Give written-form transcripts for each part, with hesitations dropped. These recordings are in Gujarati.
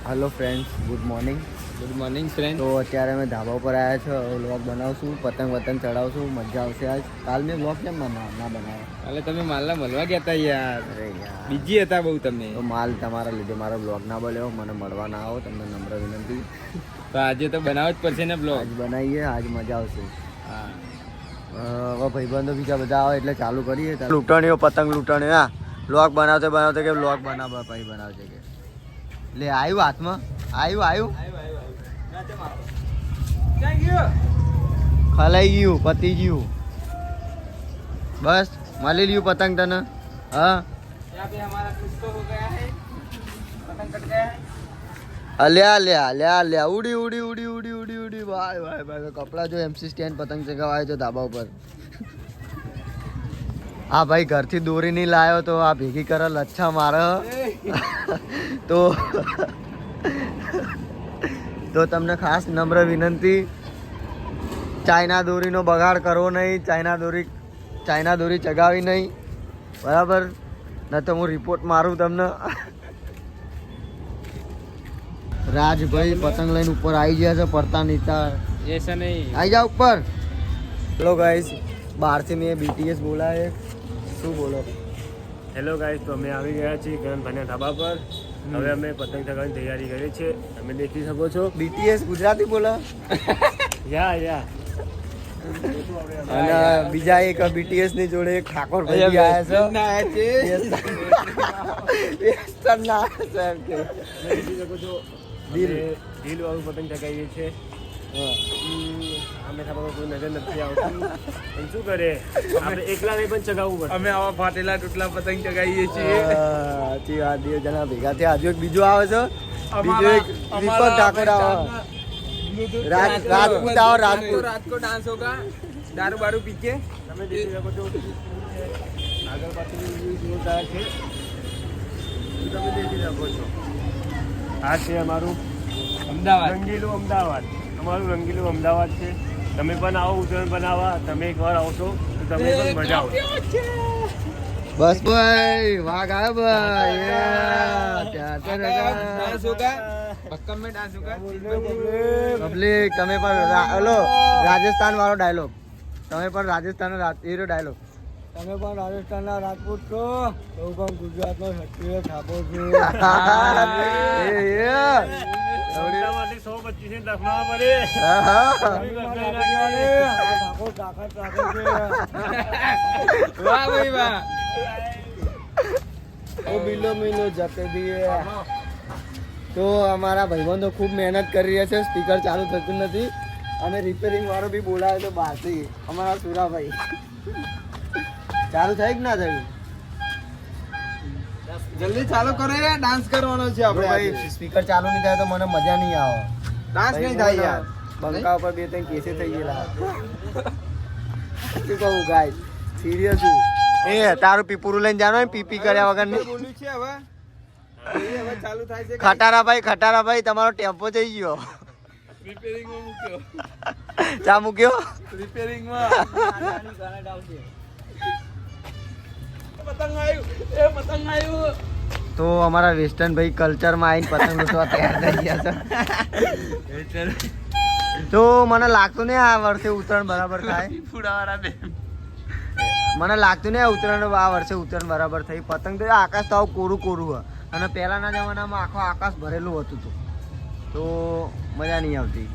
Hello friends, good morning friend. તો અત્યારે અમે ધાબા ઉપર આવ્યા છો. વ્લોગ બનાવશું, પતંગ ચડાવશું, મજા આવશે આજ. કાલ મેં વ્લોગ કેમ ના બનાવ્યો? એટલે તમે માલના મળવા ગયા હતા યાર. અરે યાર, બીજી હતા બહુ તમે. તો માલ તમારા લીધે મારો વ્લોગ ના બન્યો. મને મળવા ના આવો, તમને નમ્ર વિનંતી. તો આજે તો બનાવવો જ પડશે ને બ્લોગ. આજ બનાવીએ, આજ મજા આવશે. હા, હવે ભાઈબંધો બીજા બધા આવે એટલે ચાલુ કરીએ. લૂંટણીઓ, પતંગ લૂંટણીઓ. હા, વ્લોગ બનાવતે કે વ્લોગ ભાઈ બનાવશે કે લે આવ્યું હાથમાં, આવ્યું ખલાઈ ગયું, પતી ગયું. બસ મળી લ્યું પતંગ તને. હા, અલ્યા ઉડી ભાઈ કપડા જો MC સ્ટેન્ડ પતંગ ચગાવાય છે ધાબા ઉપર. હા ભાઈ, ઘરથી દોરી નહીં લાયો તો આ ભેગી કરે લચ્છા મારે. તો તમને ખાસ નમ્ર વિનંતી, ચાઇના દોરીનો બગાડ કરવો નહીં. ચાઇના દોરી ચગાવી નહીં, બરાબર? ન તો હું રિપોર્ટ મારું તમને. રાજભાઈ પતંગ લઈને ઉપર આવી ગયા છે, પડતા નીતા. એસા નહીં. આવી જાઓ ઉપર. હેલો ગાઈસ, બહારથી મેં BTS બોલાય. શું બોલો? હેલો ગાઈસ, તો અમે આવી ગયા છીએ ગગનભાઈના ધાબા પર. હવે અમે પતંગ ચગાવવાની તૈયારી કરી છે. તમે દેખી શકો છો. BTS ગુજરાતી બોલા. યા અને બીજા એક BTS ની જોડે એક ઠાકોર ભાઈ આવ્યા છે. વેસ્ટર્ન ના સાહેબ કે દેખી શકો છો. દિલ વાળું પતંગ ચગાવીએ છીએ. અમે ધાબા પર કોઈ નજર નથી આવતી, પણ શું કરે, આપણે એકલા નહીં પણ ચગાવવું પડે. અમે આવા ફાટેલા તૂટલા પતંગ ચગાવીએ છીએ. સાચી વાત. 2 જણા ભેગા થયા. હજુ એક બીજો આવે છે. બીજો એક દીપક ઠાકોર આવે. રાજપૂત आओ, रात को डांस होगा, दारू बारू पी के. તમે દેખી શકો છો. આગળ પાછળ જોરદાર છે. તમે દેખી શકો છો. આ છે અમારું અમદાવાદ. રંગીલું અમદાવાદ. અમારું રંગીલું અમદાવાદ છે. તમે પણ આવો ઉત્તરાયણ બનાવવા. તમે એકવાર આવશો તો તમે પણ મજા આવશે. બસ ભાઈ, વાઘ આવ્યો ભાઈ. डांस होगा, भक्कम में डांस होगा. પબ્લિક, તમે પણ હલો, રાજસ્થાન વાળો ડાયલોગ. તમે પણ રાજસ્થાન હીરો ડાયલોગ. તમે પણ રાજસ્થાનના રાજપૂત છો, હું પણ ગુજરાતનો ક્ષત્રિય ઠાકોર છું. અમદાવાદથી 125 લખનઉ પડે. वाह भाई वाह. ઓ બિલો મિલો જતે દીએ. તો અમારા ભાઈબંધો ખૂબ મહેનત કરી રહ્યા છે. સ્પીકર ચાલુ થતું નથી અને રિપેરિંગ વાળો બી બોલાવે તો બહારથી. અમારા સુરાભાઈ ચાલુ થાય કે ના થયું? જલ્દી ચાલુ કરો યાર, ડાન્સ કરવાનો છે આપણે. ભાઈ સ્પીકર ચાલુ નહીં થાય તો મને મજા નહીં આવે. ડાન્સ નહીં થાય યાર. બંકા ઉપર 2-3 કેસે થઈ ગયેલા. શું કહું ગાય, સિરિયસ છું. એ તારું પીપુરું લઈને જાનો, પીપી કર્યા વગર નહીં. બોલ્યું છે હવે ચાલુ થાય છે. ખટારાભાઈ તમારો ટેમ્પો જઈ ગયો. રિપેરિંગ માં મૂક્યો. ચા મૂક્યો? રિપેરિંગ માં. પતંગ આવ્યું. તો અમારા વેસ્ટર્ન ભાઈ કલ્ચરમાં આવીને પતંગ લૂંટવા તૈયાર થઈ ગયા છે. તો મને લાગતું નહીં આ વર્ષે ઉત્તરાયણ બરાબર થાય. મને લાગતું નહીં આ વર્ષે ઉત્તરાયણ બરાબર થઈ. પતંગ તો આકાશ તો આવું કોરું હોય અને પહેલાના જમાનામાં આખો આકાશ ભરેલું હતું તો મજા નહીં આવતી.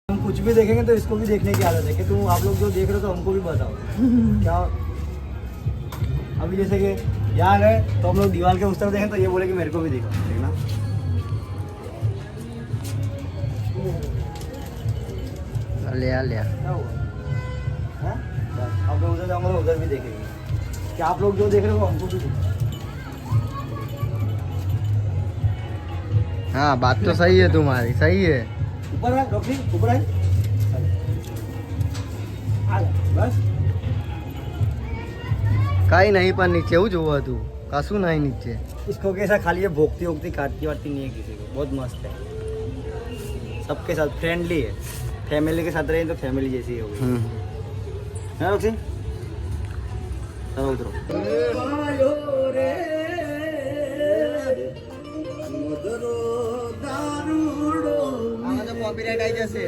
हम कुछ भी देखेंगे तो इसको भी देखने की आदत है कि तुम आप लोग जो देख रहे हो तो हमको भी बताओ क्या. अभी जैसे कि यहाँ गए तो हम लोग दीवार के उस तरफ देखें तो ये बोले कि मेरे को भी देखो, देखना. क्या हुआ? हाँ? बस, अब लोग उधर जाऊंगा तो उधर भी देखेंगे कि आप लोग जो देख रहे हो हमको भी देखो. हाँ, बात तो सही है तुम्हारी, सही है. ऊपर है डॉक्टर, ऊपर है. કાંઈ નહીં પણ નીચે એવું જોવું હતું કશું નહીં નીચે इसको कैसा खाली ये भोगती वोगती काटती वाटती नहीं है किसी को बहुत मस्त है सबके साथ फ्रेंडली है फैमिली के साथ रहे तो फैमिली जैसी ही होगी है ना रोक्सी चलो उतरो કોપીરાઇટ આવી જશે